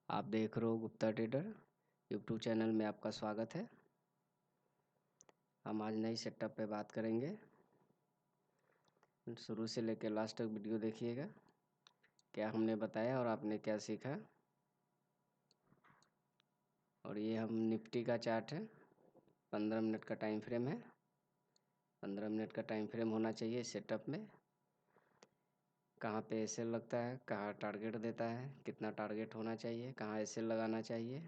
आप देख रहे हो गुप्ता ट्रेडर यूट्यूब चैनल में आपका स्वागत है। हम आज नई सेटअप पे बात करेंगे। शुरू से लेकर लास्ट तक वीडियो देखिएगा, क्या हमने बताया और आपने क्या सीखा। और ये हम निफ्टी का चार्ट है, 15 मिनट का टाइम फ्रेम है। 15 मिनट का टाइम फ्रेम होना चाहिए इस सेटअप में। कहाँ पे एसएल लगता है, कहाँ टारगेट देता है, कितना टारगेट होना चाहिए, कहाँ एसएल लगाना चाहिए,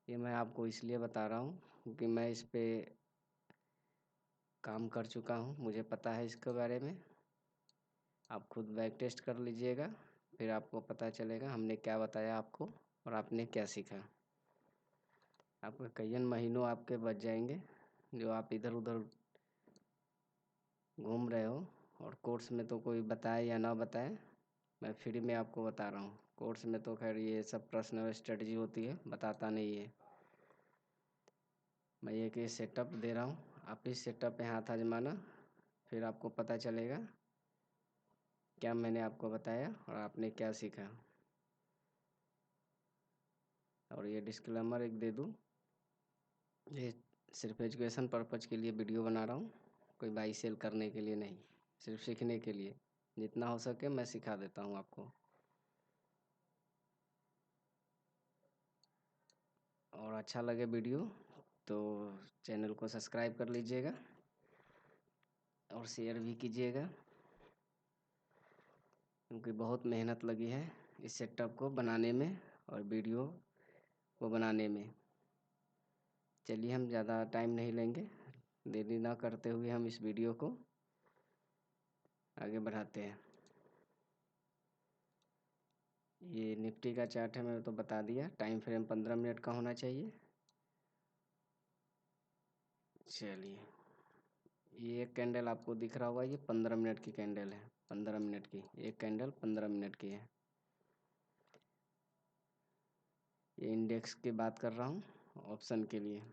ये मैं आपको इसलिए बता रहा हूँ क्योंकि मैं इस पे काम कर चुका हूँ, मुझे पता है इसके बारे में। आप खुद बैक टेस्ट कर लीजिएगा, फिर आपको पता चलेगा हमने क्या बताया आपको और आपने क्या सीखा। आपके कई महीनों आपके बच जाएंगे जो आप इधर उधर घूम रहे हो। और कोर्स में तो कोई बताए या ना बताए, मैं फ्री में आपको बता रहा हूँ। कोर्स में तो खैर ये सब पर्सनल स्ट्रेटजी होती है, बताता नहीं है। मैं एक ये सेटअप दे रहा हूँ, आप इस सेटअप पे हाथ आजमाना, फिर आपको पता चलेगा क्या मैंने आपको बताया और आपने क्या सीखा। और ये डिस्क्लेमर एक दे दूँ, ये सिर्फ एजुकेशन पर्पज के लिए वीडियो बना रहा हूँ, कोई बाई सेल करने के लिए नहीं, सिर्फ सीखने के लिए। जितना हो सके मैं सिखा देता हूँ आपको। और अच्छा लगे वीडियो तो चैनल को सब्सक्राइब कर लीजिएगा और शेयर भी कीजिएगा, क्योंकि बहुत मेहनत लगी है इस सेटअप को बनाने में और वीडियो को बनाने में। चलिए हम ज़्यादा टाइम नहीं लेंगे, देरी ना करते हुए हम इस वीडियो को आगे बढ़ाते हैं। ये निफ्टी का चार्ट है, मैंने तो बता दिया। टाइम फ्रेम 15 मिनट का होना चाहिए। चलिए, ये एक कैंडल आपको दिख रहा होगा, ये 15 मिनट की कैंडल है। 15 मिनट की एक कैंडल 15 मिनट की है। ये इंडेक्स की बात कर रहा हूँ, ऑप्शन के लिए।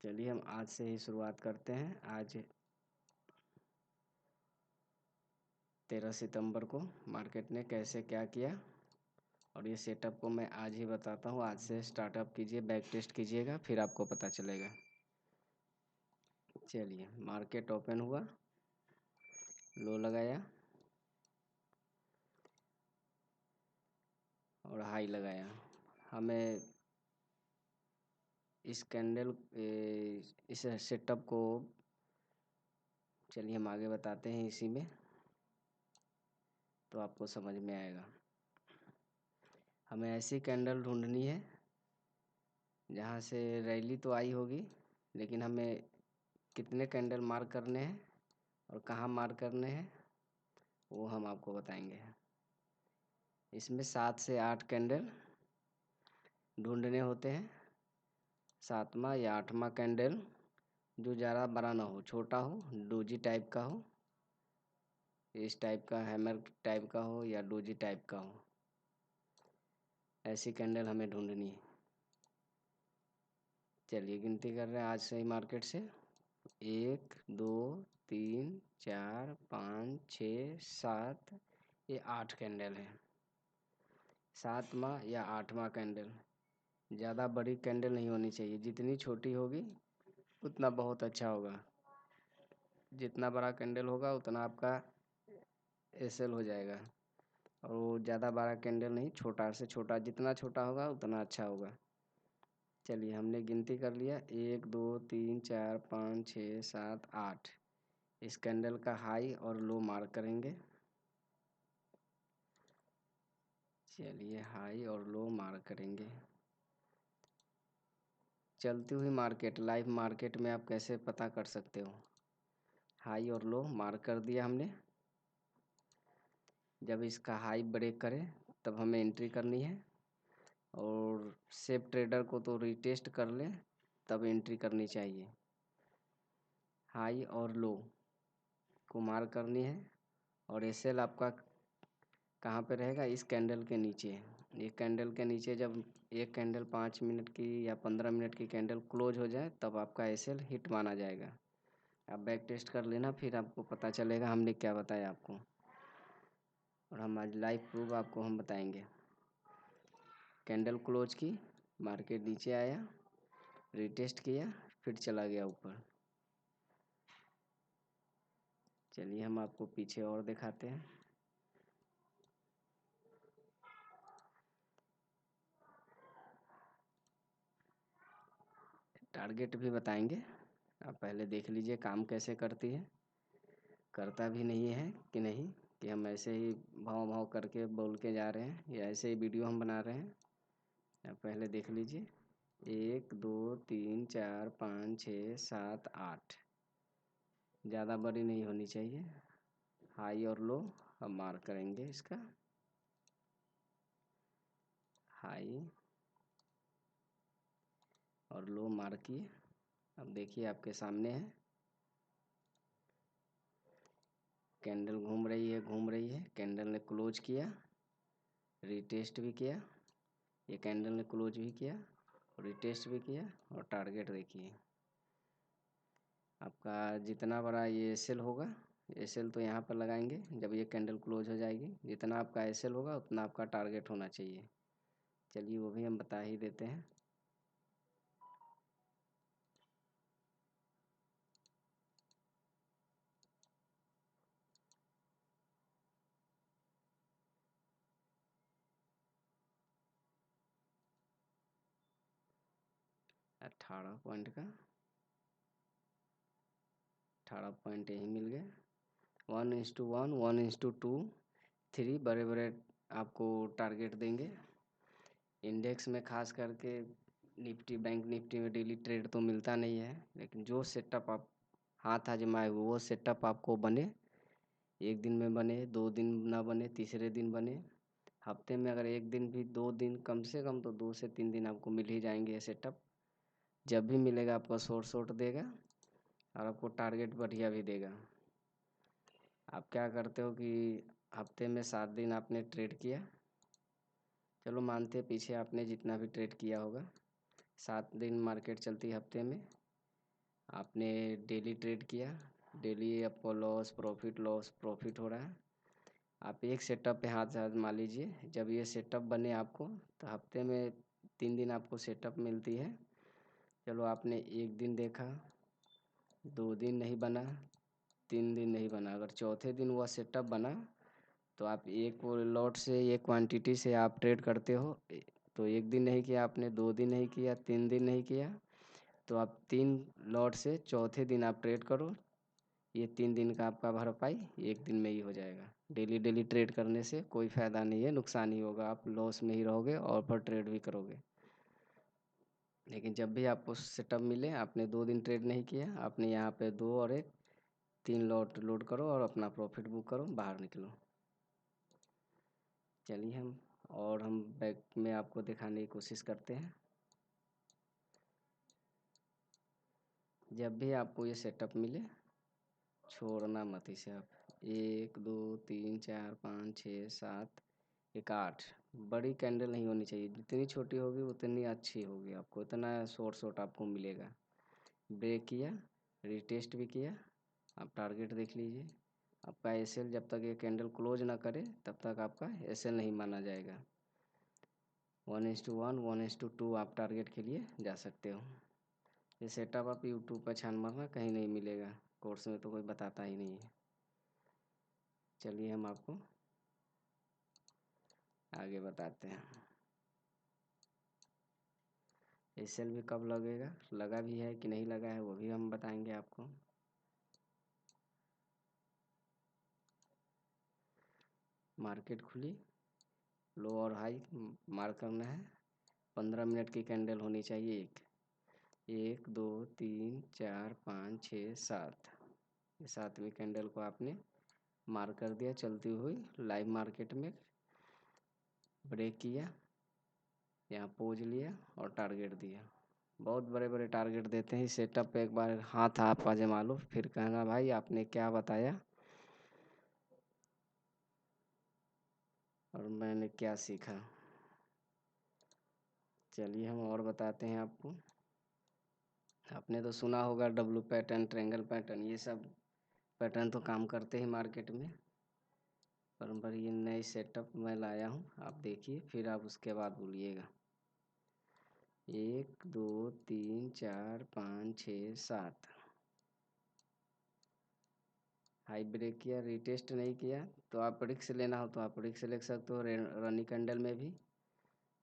चलिए हम आज से ही शुरुआत करते हैं। आज 13 सितंबर को मार्केट ने कैसे क्या किया, और ये सेटअप को मैं आज ही बताता हूँ। आज से स्टार्टअप कीजिए, बैक टेस्ट कीजिएगा, फिर आपको पता चलेगा। चलिए, मार्केट ओपन हुआ, लो लगाया और हाई लगाया। हमें इस कैंडल इस सेटअप को, चलिए हम आगे बताते हैं इसी में, तो आपको समझ में आएगा। हमें ऐसी कैंडल ढूंढनी है जहाँ से रैली तो आई होगी, लेकिन हमें कितने कैंडल मार्क करने हैं और कहाँ मार्क करने हैं वो हम आपको बताएंगे। इसमें 7 से 8 कैंडल ढूंढने होते हैं। 7वां या 8वां कैंडल जो ज़्यादा बड़ा ना हो, छोटा हो, डोजी टाइप का हो, इस टाइप का, हैमर टाइप का हो या डोजी टाइप का हो, ऐसी कैंडल हमें ढूंढनी है। चलिए गिनती कर रहे हैं आज से ही मार्केट से। 1 2 3 4 5 6 7, ये 8 कैंडल है। 7वां या 8वां कैंडल। ज़्यादा बड़ी कैंडल नहीं होनी चाहिए, जितनी छोटी होगी उतना बहुत अच्छा होगा। जितना बड़ा कैंडल होगा उतना आपका एसएल हो जाएगा। और वो ज़्यादा बड़ा कैंडल नहीं, छोटा से छोटा, जितना छोटा होगा उतना अच्छा होगा। चलिए हमने गिनती कर लिया, 1 2 3 4 5 6 7 8। इस कैंडल का हाई और लो मार्क करेंगे। चलिए हाई और लो मार्क करेंगे। चलती हुई मार्केट, लाइव मार्केट में आप कैसे पता कर सकते हो। हाई और लो मार्क कर दिया हमने। जब इसका हाई ब्रेक करे तब हमें एंट्री करनी है, और सेफ ट्रेडर को तो रिटेस्ट कर ले तब एंट्री करनी चाहिए। हाई और लो को मार्क करनी है, और एसएल आपका कहाँ पे रहेगा, इस कैंडल के नीचे। एक कैंडल के नीचे जब एक कैंडल 5 मिनट की या 15 मिनट की कैंडल क्लोज हो जाए तब आपका एसएल हिट माना जाएगा। आप बैक टेस्ट कर लेना, फिर आपको पता चलेगा हमने क्या बताया आपको। और हम आज लाइव प्रूफ आपको हम बताएंगे। कैंडल क्लोज की, मार्केट नीचे आया, रिटेस्ट किया, फिर चला गया ऊपर। चलिए हम आपको पीछे और दिखाते हैं। टारगेट भी बताएंगे, आप पहले देख लीजिए काम कैसे करती है। करता भी नहीं है कि नहीं, कि हम ऐसे ही भाव भाव करके बोल के जा रहे हैं या ऐसे ही वीडियो हम बना रहे हैं। आप पहले देख लीजिए। 1 2 3 4 5 6 7 8, ज़्यादा बड़ी नहीं होनी चाहिए। हाई और लो हम मार्क करेंगे इसका। हाई और लो मार्क किए। अब देखिए आपके सामने है, कैंडल घूम रही है घूम रही है। कैंडल ने क्लोज किया, रिटेस्ट भी किया, ये कैंडल ने क्लोज भी किया, रिटेस्ट भी किया, और टारगेट देखिए आपका जितना बड़ा ये एसएल होगा। एसएल तो यहाँ पर लगाएंगे जब ये कैंडल क्लोज हो जाएगी। जितना आपका एसएल होगा उतना आपका टारगेट होना चाहिए। चलिए वो भी हम बता ही देते हैं। अट्ठारह पॉइंट का, 18 पॉइंट यही मिल गए। 1:1, 1:2, 3 बड़े बड़े आपको टारगेट देंगे। इंडेक्स में खास करके निफ्टी, बैंक निफ्टी में डेली ट्रेड तो मिलता नहीं है, लेकिन जो सेटअप आप हाथ आजमाए हुए वो सेटअप आपको बने। एक दिन में बने, 2 दिन ना बने, तीसरे दिन बने। हफ्ते में अगर एक दिन भी, 2 दिन कम से कम तो 2 से 3 दिन आपको मिल ही जाएंगे ये सेटअप। जब भी मिलेगा आपको शॉर्ट शॉर्ट देगा और आपको टारगेट बढ़िया भी देगा। आप क्या करते हो कि हफ्ते में 7 दिन आपने ट्रेड किया, चलो मानते हैं पीछे आपने जितना भी ट्रेड किया होगा, 7 दिन मार्केट चलती है हफ्ते में, आपने डेली ट्रेड किया, डेली आपको लॉस प्रॉफिट हो रहा है। आप एक सेटअप पे हाथ आजमा लीजिए। जब ये सेटअप बने आपको तो हफ्ते में 3 दिन आपको सेटअप मिलती है। चलो आपने एक दिन देखा, 2 दिन नहीं बना, 3 दिन नहीं बना, अगर चौथे दिन वह सेटअप बना तो आप एक लॉट से, एक क्वांटिटी से आप ट्रेड करते हो। तो एक दिन नहीं किया आपने, 2 दिन नहीं किया, 3 दिन नहीं किया, तो आप 3 लॉट से चौथे दिन आप ट्रेड करो। ये 3 दिन का आपका भरपाई एक दिन में ही हो जाएगा। डेली डेली ट्रेड करने से कोई फ़ायदा नहीं है, नुकसान ही होगा, आप लॉस में ही रहोगे और पर ट्रेड भी करोगे। लेकिन जब भी आपको सेटअप मिले, आपने 2 दिन ट्रेड नहीं किया, आपने यहाँ पे 2 और 1, 3 लॉट लोड करो और अपना प्रॉफिट बुक करो, बाहर निकलो। चलिए हम बैक में आपको दिखाने की कोशिश करते हैं। जब भी आपको ये सेटअप मिले, छोड़ना मत इसे आप। 1 2 3 4 5 6 7 एक 8, बड़ी कैंडल नहीं होनी चाहिए। जितनी छोटी होगी उतनी अच्छी होगी, आपको इतना शॉर्ट शॉर्ट आपको मिलेगा। ब्रेक किया, रिटेस्ट भी किया, आप टारगेट देख लीजिए। आपका एसएल जब तक ये कैंडल क्लोज ना करे तब तक आपका एसएल नहीं माना जाएगा। 1:1, 1:2 आप टारगेट के लिए जा सकते हो। ये सेटअप आप यूट्यूब पर छान मारना, कहीं नहीं मिलेगा, कोर्स में तो कोई बताता ही नहीं है। चलिए हम आपको आगे बताते हैं। एसएल भी कब लगेगा, लगा भी है कि नहीं लगा है वो भी हम बताएंगे आपको। मार्केट खुली, लो और हाई मार्क करना है। 15 मिनट की कैंडल होनी चाहिए। 1 2 3 4 5 6 7, ये 7वीं कैंडल को आपने मार्क कर दिया चलती हुई लाइव मार्केट में। ब्रेक किया, यहाँ पोज लिया और टारगेट दिया। बहुत बड़े बड़े टारगेट देते हैं। इस सेटअप पे एक बार हाथ आप आजमा लो, फिर कहना भाई आपने क्या बताया और मैंने क्या सीखा। चलिए हम और बताते हैं आपको। आपने तो सुना होगा डब्लू पैटर्न, ट्रायंगल पैटर्न, ये सब पैटर्न तो काम करते हैं मार्केट में। पर ये नई सेटअप मैं लाया हूँ, आप देखिए फिर आप उसके बाद बोलिएगा। 1 2 3 4 5 6 7। हाई ब्रेक किया, रीटेस्ट नहीं किया, तो आप रिस्क लेना हो तो आप रिस्क ले सकते हो। रनी कैंडल में भी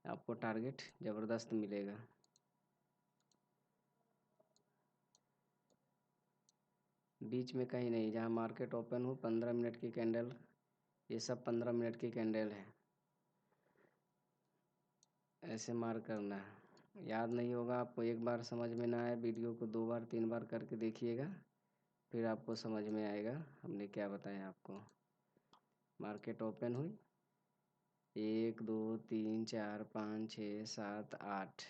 आपको टारगेट ज़बरदस्त मिलेगा। बीच में कहीं नहीं, जहाँ मार्केट ओपन हो 15 मिनट की कैंडल, ये सब 15 मिनट की कैंडल है, ऐसे मार करना है। याद नहीं होगा आपको, एक बार समझ में ना आए, वीडियो को 2 बार 3 बार करके देखिएगा, फिर आपको समझ में आएगा हमने क्या बताया आपको। मार्केट ओपन हुई 1 2 3 4 5 6 7 8,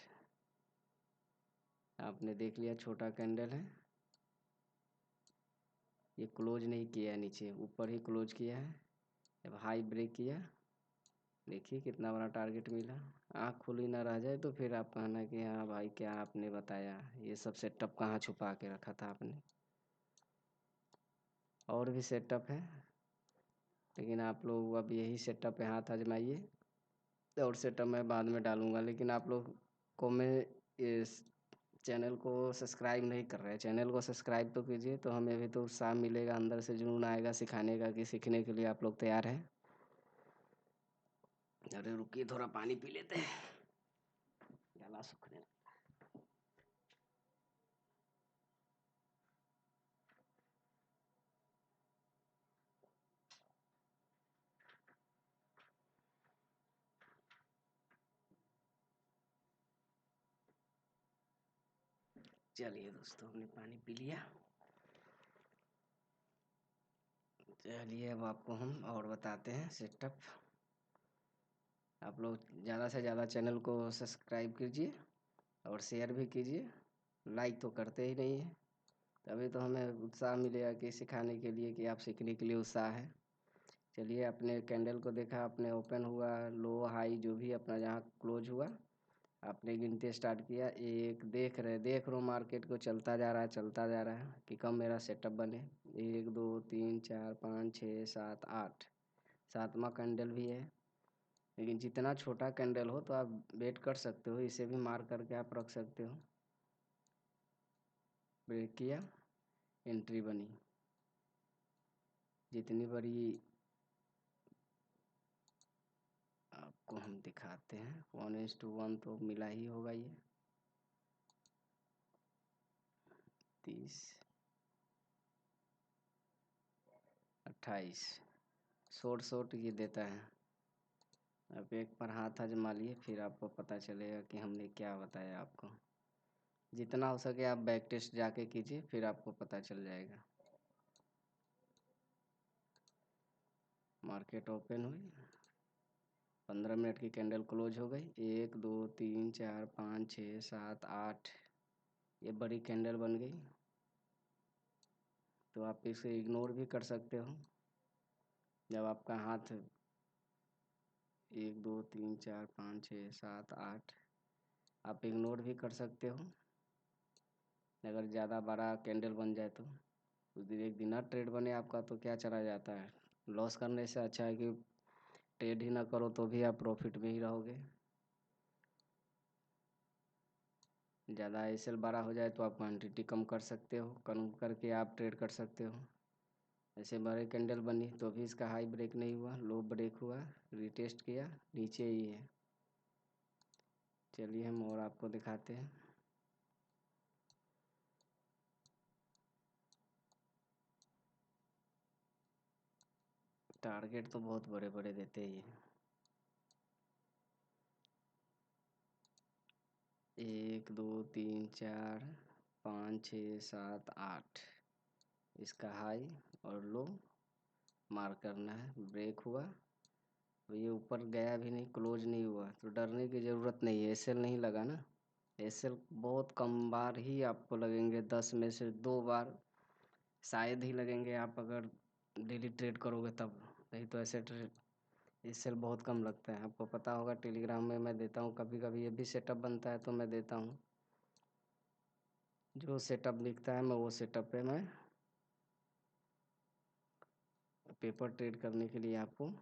आपने देख लिया छोटा कैंडल है। ये क्लोज नहीं किया है, नीचे ऊपर ही क्लोज किया है। जब हाई ब्रेक किया, देखिए कितना बड़ा टारगेट मिला। आँख खुली ना रह जाए तो फिर आप कहना कि हाँ भाई क्या आपने बताया, ये सब सेटअप कहाँ छुपा के रखा था आपने। और भी सेटअप है, लेकिन आप लोग अब यही सेटअप पे हाथ आजमाइए, और सेटअप मैं बाद में डालूंगा। लेकिन आप लोग को मैं इस चैनल को सब्सक्राइब नहीं कर रहे हैं, चैनल को सब्सक्राइब तो कीजिए, तो हमें भी तो उत्साह मिलेगा, अंदर से जुनून आएगा सिखाने का कि सीखने के लिए आप लोग तैयार हैं। अरे रुकिए, थोड़ा पानी पी लेते हैं, गला सूखने। चलिए दोस्तों, हमने पानी पी लिया। चलिए अब आपको हम और बताते हैं सेटअप। आप लोग ज़्यादा से ज़्यादा चैनल को सब्सक्राइब कीजिए और शेयर भी कीजिए, लाइक तो करते ही नहीं है, तभी तो हमें उत्साह मिलेगा कि सिखाने के लिए, कि आप सीखने के लिए उत्साह है। चलिए, अपने कैंडल को देखा, अपने ओपन हुआ, लो हाई जो भी अपना जहाँ क्लोज हुआ, आपने गिनते स्टार्ट किया। एक देख रहा हूँ मार्केट को चलता जा रहा है, चलता जा रहा है कि कम मेरा सेटअप बने। 1 2 3 4 5 6 7 8, सातवां कैंडल भी है। लेकिन जितना छोटा कैंडल हो तो आप वेट कर सकते हो, इसे भी मार करके आप रख सकते हो। ब्रेक किया, एंट्री बनी। जितनी बड़ी आपको हम दिखाते हैं, 1:1 तो मिला ही होगा ये। 30 28 शॉर्ट ये देता है। आप एक पर हाथ आजमा लिए, फिर आपको पता चलेगा कि हमने क्या बताया आपको। जितना हो सके आप बैक टेस्ट जाके कीजिए, फिर आपको पता चल जाएगा। मार्केट ओपन हुई, 15 मिनट की कैंडल क्लोज हो गई। 1 2 3 4 5 6 7 8, ये बड़ी कैंडल बन गई, तो आप इसे इग्नोर भी कर सकते हो। जब आपका हाथ 1 2 3 4 5 6 7 8, आप इग्नोर भी कर सकते हो। अगर ज़्यादा बड़ा कैंडल बन जाए तो उस दिन एक दिन ट्रेड बने आपका, तो क्या चला जाता है। लॉस करने से अच्छा है कि ट्रेड ही ना करो, तो भी आप प्रॉफिट में ही रहोगे। ज़्यादा एसएल बड़ा हो जाए तो आप क्वांटिटी कम कर सकते हो, कम करके आप ट्रेड कर सकते हो। ऐसे बड़े कैंडल बनी तो भी इसका हाई ब्रेक नहीं हुआ, लो ब्रेक हुआ, रिटेस्ट किया, नीचे ही है। चलिए हम और आपको दिखाते हैं। टारगेट तो बहुत बड़े बड़े देते ही हैं। 1 2 3 4 5 6 7 8, इसका हाई और लो मार करना है। ब्रेक हुआ तो ये ऊपर गया भी नहीं, क्लोज नहीं हुआ, तो डरने की ज़रूरत नहीं है। एसएल नहीं लगा ना, एसएल बहुत कम बार ही आपको लगेंगे, 10 में से 2 बार शायद ही लगेंगे, आप अगर डेली ट्रेड करोगे तब। नहीं तो ऐसे ट्रेड एसएल बहुत कम लगता है। आपको पता होगा टेलीग्राम में मैं देता हूँ, कभी कभी ये भी सेटअप बनता है तो मैं देता हूँ। जो सेटअप दिखता है मैं वो सेटअप पे मैं पेपर ट्रेड करने के लिए आपको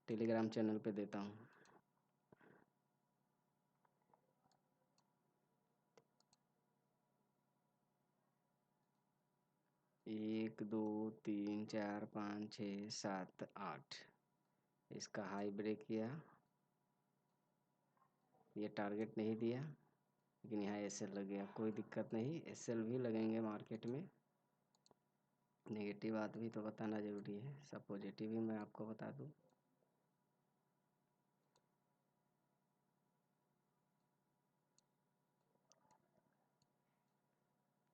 टेलीग्राम चैनल पे देता हूँ। एक, दो, तीन, चार, पाँच, छः, सात, आठ, इसका हाई ब्रेक किया, ये टारगेट नहीं दिया, लेकिन यहाँ एसएल लग गया। कोई दिक्कत नहीं, एसएल भी लगेंगे मार्केट में। नेगेटिव बात भी तो बताना ज़रूरी है, सब पॉजिटिव भी मैं आपको बता दूँ।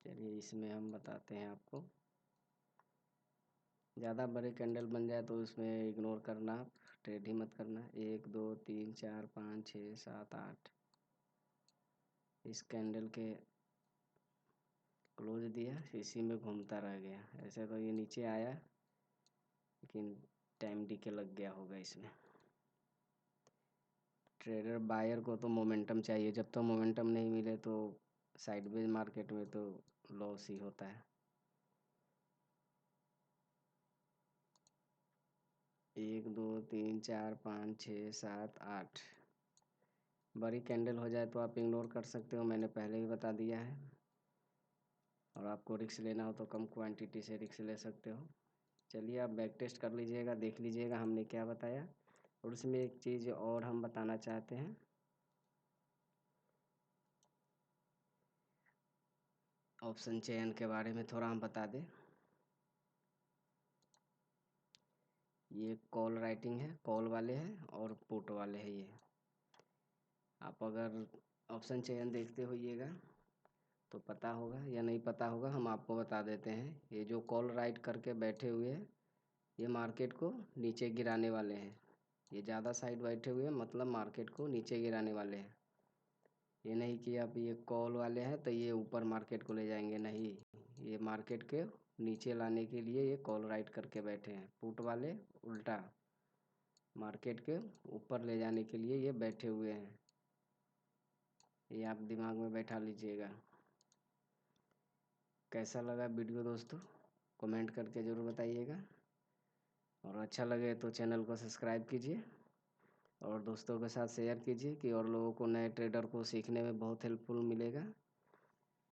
चलिए इसमें हम बताते हैं आपको। ज़्यादा बड़े कैंडल बन जाए तो उसमें इग्नोर करना, ट्रेड ही मत करना। एक, दो, तीन, चार, पाँच, छः, सात, आठ, इस कैंडल के क्लोज दिया, इसी में घूमता रह गया। ऐसे तो ये नीचे आया, लेकिन टाइम डीके लग गया होगा इसमें। ट्रेडर बायर को तो मोमेंटम चाहिए, जब तक तो मोमेंटम नहीं मिले तो साइडवेज मार्केट में तो लॉस ही होता है। एक, दो, तीन, चार, पाँच, छः, सात, आठ, बड़ी कैंडल हो जाए तो आप इग्नोर कर सकते हो, मैंने पहले ही बता दिया है। और आपको रिस्क लेना हो तो कम क्वांटिटी से रिस्क ले सकते हो। चलिए आप बैक टेस्ट कर लीजिएगा, देख लीजिएगा हमने क्या बताया। और उसमें एक चीज़ और हम बताना चाहते हैं, ऑप्शन चयन के बारे में थोड़ा हम बता दें। ये कॉल राइटिंग है, कॉल वाले हैं और पुट वाले हैं। ये आप अगर ऑप्शन चयन देखते होइएगा तो पता होगा, या नहीं पता होगा हम आपको बता देते हैं। ये जो कॉल राइट करके बैठे हुए हैं, ये मार्केट को नीचे गिराने वाले हैं। ये ज़्यादा साइड बैठे हुए हैं, मतलब मार्केट को नीचे गिराने वाले हैं। ये नहीं कि आप ये कॉल वाले हैं तो ये ऊपर मार्केट को ले जाएंगे, नहीं। ये मार्केट के नीचे लाने के लिए ये कॉल राइट करके बैठे हैं। पुट वाले उल्टा मार्केट के ऊपर ले जाने के लिए ये बैठे हुए हैं। ये आप दिमाग में बैठा लीजिएगा। कैसा लगा वीडियो दोस्तों, कमेंट करके ज़रूर बताइएगा। और अच्छा लगे तो चैनल को सब्सक्राइब कीजिए और दोस्तों के साथ शेयर कीजिए कि और लोगों को, नए ट्रेडर को सीखने में बहुत हेल्पफुल मिलेगा।